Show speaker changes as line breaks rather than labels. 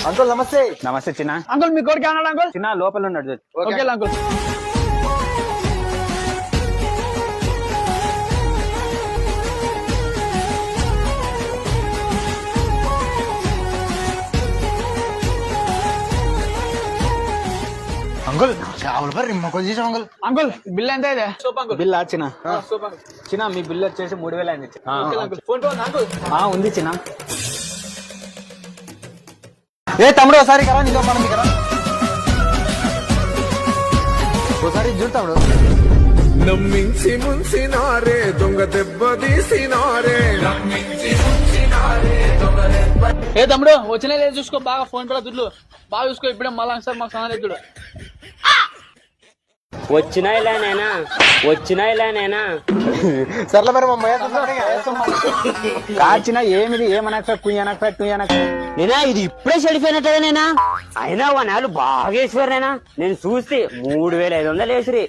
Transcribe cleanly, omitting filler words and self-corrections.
Uncle నమస్తే.
నమస్తే చిన్న.
అంకుల్ మీ కోరిక అన్నాడు అంకుల్.
చిన్న లోపల ఉన్నాడు.
Okay uncle.
అంకుల్ చేపల పరి రిమ్మకొలు చేసాం అంకుల్.
అంకుల్ బిల్ ఎంత అయితే
బిల్ చిన్న. చిన్న మీ బిల్ వచ్చేసి 3000 అయింది. ఉంది చిన్న.
ఏ తమ్ముడు ఒకసారి కరా నీతో మనం కరా ఒకసారి చూడు తమ్ముడు.
నమ్మించి ముంచినారే దొంగ దెబ్బ తీసినారే.
ఏ తమ్ముడు వచ్చిన లేదు చూసుకో బాగా ఫోన్ పే దుడ్లు బాగా చూసుకో. ఇప్పుడే మళ్ళా సార్ మాకు సహాయం ఎత్తుడు.
వచ్చినాయిలానేనా
సర్లే మరి మా
కాచిన ఏమిది ఏమనక కుయ్యనక టుయ్యనక
నేనా ఇది ఇప్పుడే చెడిపోయినట్టుగా నేనా. అయినా వాళ్ళు బాగా వేసిపోయారు నేనా. నేను చూస్తే 3500 వేసిరి.